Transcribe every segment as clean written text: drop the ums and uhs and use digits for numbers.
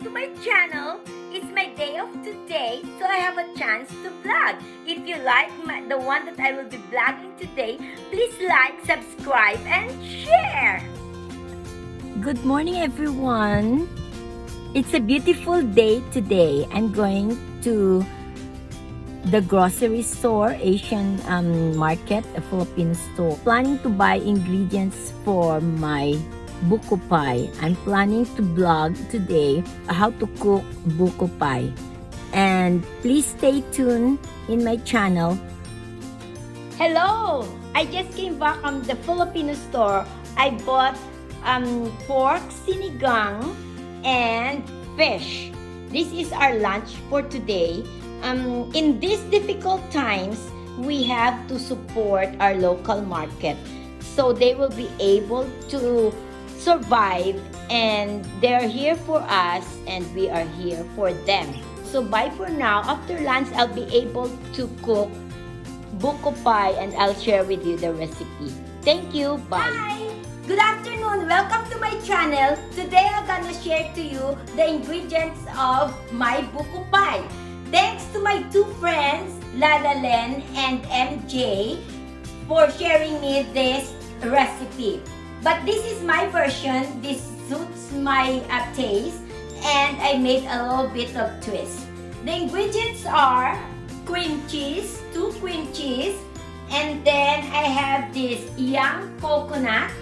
to my channel. It's my day off today, so I have a chance to vlog. If you like the one that I will be vlogging today, please like, subscribe, and share. Good morning, everyone. It's a beautiful day today. I'm going to the grocery store, Asian market, a Filipino store. Planning to buy ingredients for my Buko pie. I'm planning to vlog today how to cook Buko pie. And please stay tuned in my channel. Hello! I just came back from the Filipino store. I bought pork, sinigang, and fish. This is our lunch for today. In these difficult times, we have to support our local market so they will be able to survive, and they're here for us and we are here for them. So bye for now. After lunch, I'll be able to cook Buko pie and I'll share with you the recipe. Thank you. Bye. Hi. Good afternoon. Welcome to my channel. Today I'm gonna share to you the ingredients of my Buko pie. Thanks to my two friends, Lala Len and MJ, for sharing me this recipe. But this is my version. This suits my taste, and I made a little bit of twist. The ingredients are cream cheese, 2 cream cheese, and then I have this young coconut,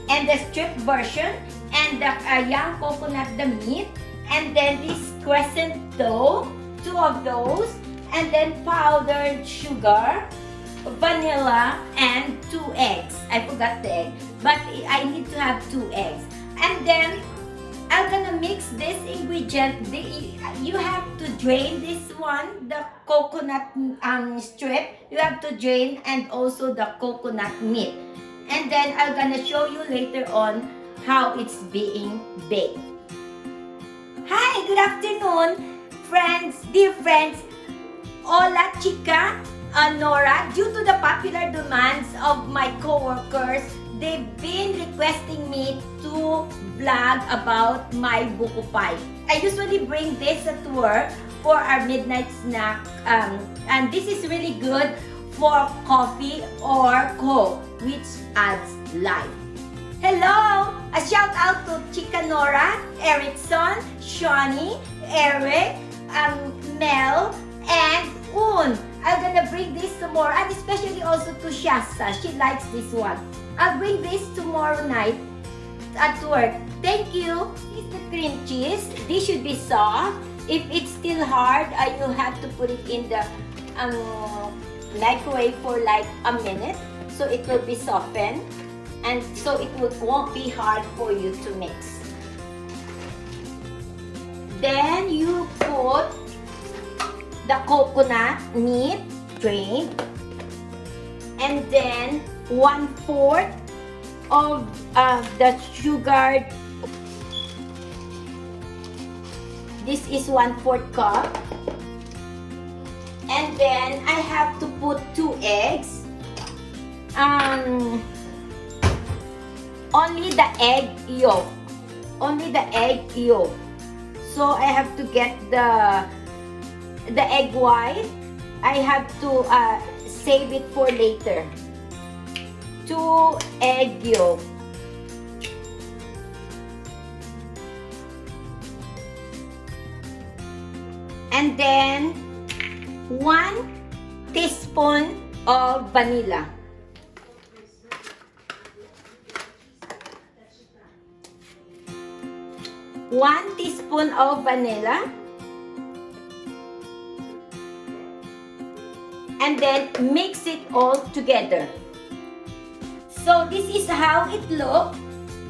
and the stripped version, and the young coconut, the meat, and then this crescent dough, 2 of those, and then powdered sugar, vanilla, and 2 eggs. I forgot the egg, but I need to have 2 eggs. And then I'm gonna mix this ingredient. You have to drain this one, the coconut strip. You have to drain, and also the coconut meat. And then I'm gonna show you later on how it's being baked. Hi, good afternoon, friends, dear friends. Hola, chica. Nora, due to the popular demands of my co-workers, they've been requesting me to vlog about my Buko pie. I usually bring this at work for our midnight snack, and this is really good for coffee or Coke, which adds life. Hello! A shout out to Chica Nora, Erickson, Shawnee, Eric, Mel, and Un. I'm gonna bring this tomorrow, and especially also to Shasta. She likes this one. I'll bring this tomorrow night at work. Thank you. This is the cream cheese. This should be soft. If it's still hard, you'll have to put it in the microwave for like a minute, so it will be softened, and so it won't be hard for you to mix. Then you put the coconut meat drained, and then 1/4 of the sugar. This is 1/4 cup, and then I have to put 2 eggs. Only the egg yolk. Only the egg yolk. So I have to get the egg white. I have to save it for later. 2 egg yolk. And then 1 teaspoon of vanilla. One teaspoon of vanilla. And then mix it all together. So this is how it looks.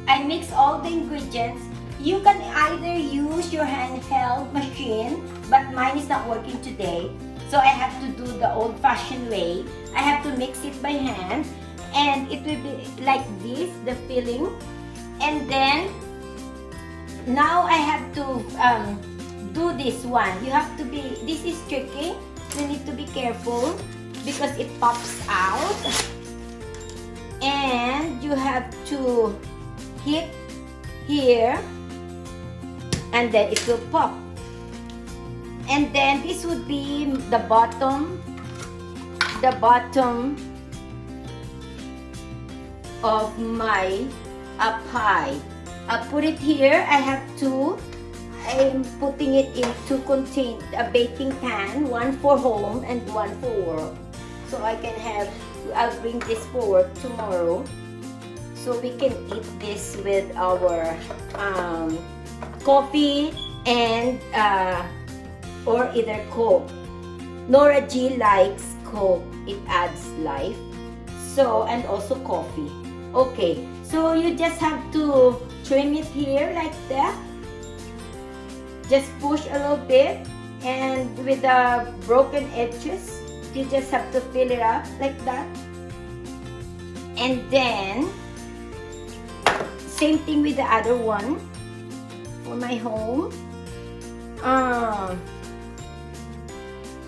I mix all the ingredients. You can either use your handheld machine, but mine is not working today, so I have to do the old-fashioned way. I have to mix it by hand, and it will be like this, the filling. And then now I have to do this one. You have to be, this is tricky. You need to be careful because it pops out, and you have to hit here and then it will pop. And then this would be the bottom of my pie. I'll put it here. I have two. I'm putting it into contain a baking pan, one for home and one for work. So I'll bring this for work tomorrow. So we can eat this with our coffee and or either Coke. Nora G likes Coke. It adds life. So, and also coffee. Okay, so you just have to trim it here like that. Just push a little bit, and with the broken edges, you just have to fill it up like that. And then, same thing with the other one for my home.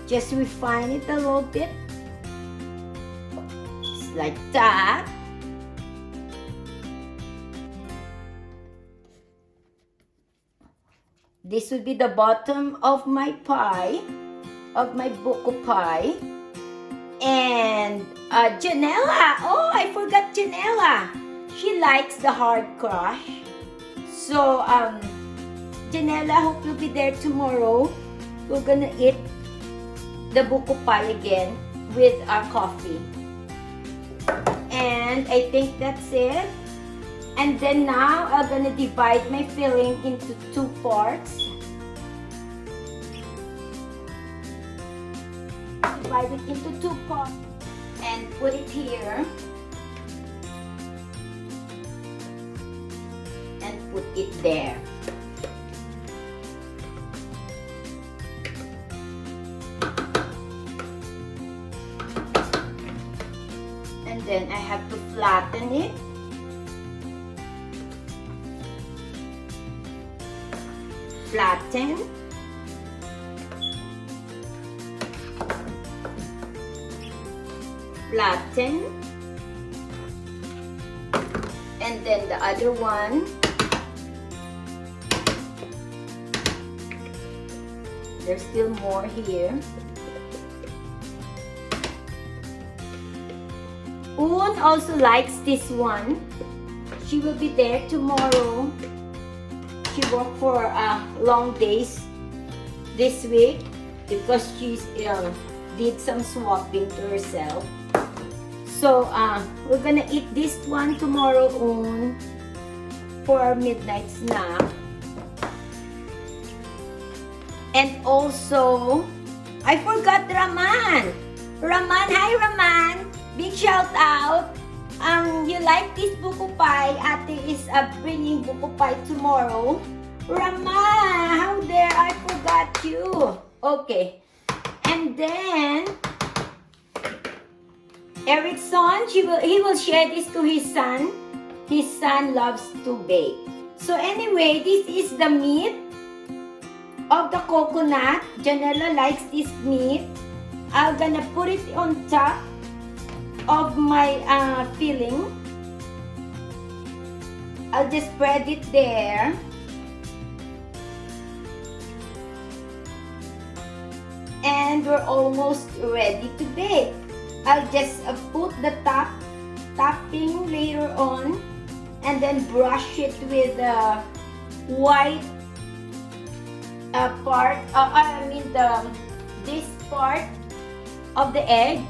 Just refine it a little bit. Just like that. This will be the bottom of my pie, of my buko pie. And Janella, oh, I forgot Janella. She likes the hard crush. So, Janella, hope you'll be there tomorrow. We're gonna eat the buko pie again with our coffee. And I think that's it. And then now, I'm gonna divide my filling into two parts. Divide it into two parts and put it here. And put it there. And then I have to flatten it. Flatten. Flatten. And then the other one. There's still more here. Un also likes this one. She will be there tomorrow. She worked for long days this week because she's did some swapping to herself. So we're gonna eat this one tomorrow for our midnight snack. And also, I forgot Raman. Raman, hi Raman. Big shout out. You like this buko pie? Ate is bringing buko pie tomorrow. Rama, how dare I forgot you? Okay. And then Erickson, he will share this to his son. His son loves to bake. So anyway, this is the meat of the coconut. Janella likes this meat. I'm gonna put it on top of my filling. I'll just spread it there. And we're almost ready to bake. I'll just put the topping later on and then brush it with the white part. This part of the egg.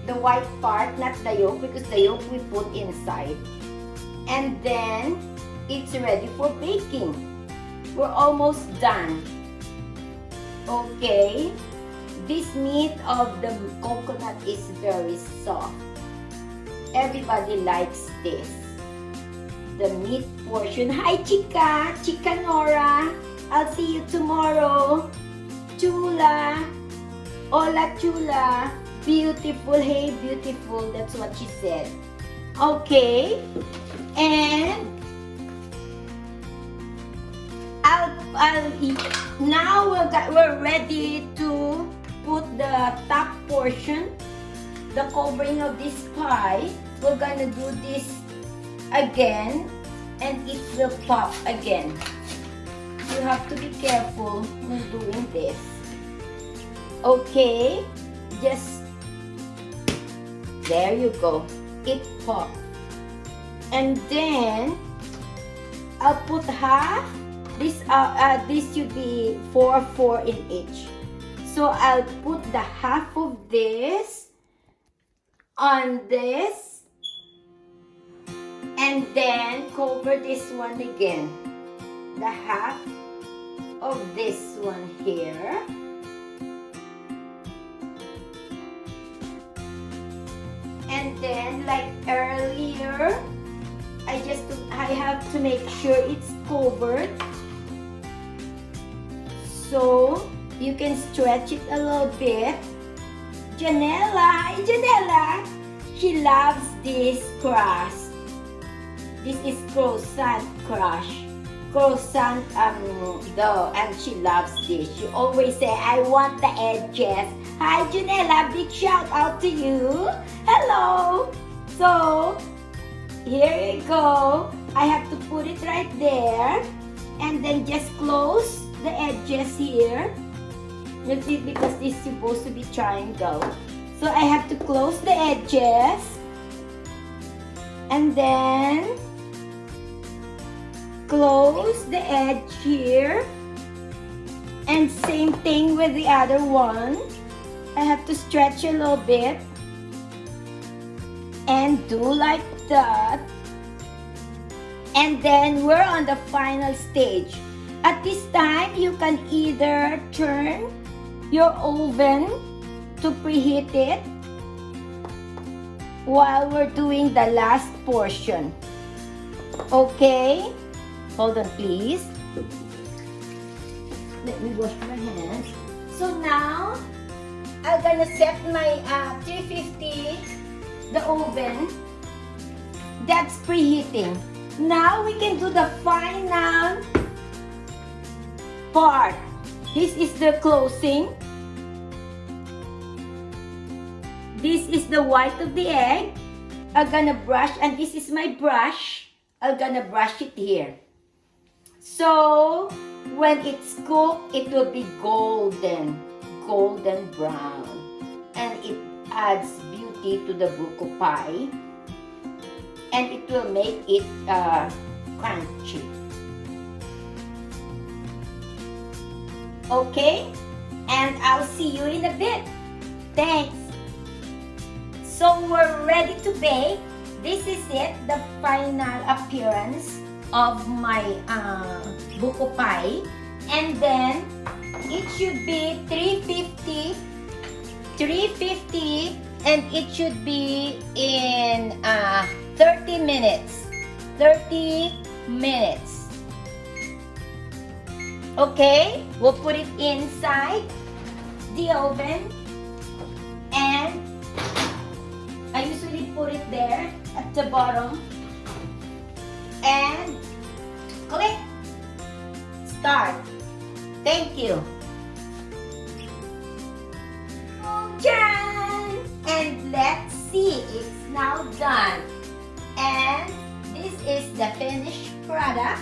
The white part, not the yolk, because the yolk we put inside. And then it's ready for baking. We're almost done. Okay. This meat of the coconut is very soft. Everybody likes this. The meat portion. Hi, Chica! Chica Nora! I'll see you tomorrow. Chula! Hola, Chula! Beautiful, hey, beautiful. That's what she said. Okay. And now we're ready to put the top portion, the covering of this pie. We're gonna do this again and it will pop again. You have to be careful when doing this. Okay, just there you go. It popped. And then I'll put half. This should be 4 in each. So I'll put the half of this on this, and then cover this one again. The half of this one here. And then, like earlier, I have to make sure it's covered. So you can stretch it a little bit. Janella, hi Janella. She loves this crust. This is croissant crush. Croissant dough, and she loves this. She always say, I want the edges. Hi Janella, big shout out to you. Hello. So here you go. I have to put it right there, and then just close the edges here. You see, because this is supposed to be triangle. So I have to close the edges, and then close the edge here, and same thing with the other one. I have to stretch a little bit and do like that. And then we're on the final stage. At this time, you can either turn your oven to preheat it while we're doing the last portion. Okay? Hold on, please. Let me wash my hands. So now, I'm gonna set my 350, the oven. That's preheating. Now we can do the final part. This is the closing. This is the white of the egg. I'm gonna brush, and this is my brush. I'm gonna brush it here. So when it's cooked, it will be golden brown, and it adds beauty to the buko pie, and it will make it crunchy. Okay, and I'll see you in a bit. Thanks. So we're ready to bake. This is it, the final appearance of my buko pie. And then it should be 350, and it should be in 30 minutes. 30 minutes. Okay, we'll put it inside the oven, and I usually put it there at the bottom, and click start. Thank you. Jan! And let's see, it's now done. And this is the finished product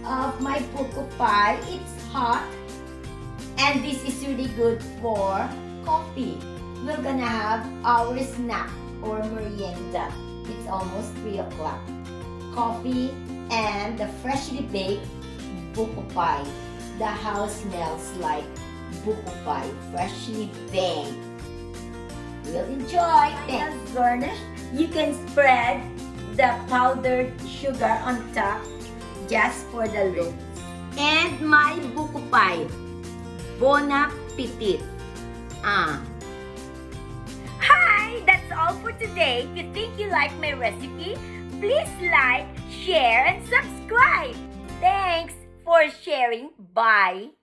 of my buko pie. It's hot, and this is really good for coffee. We're gonna have our snack or merienda. It's almost 3 o'clock. Coffee and the freshly baked buko pie. The house smells like buko pie, freshly baked. We'll enjoy. As garnish, you can spread the powdered sugar on top just for the look. And my buko pie. Bon appetit. Hi, that's all for today. If you think you like my recipe, please like, share, and subscribe. Thanks for sharing. Bye.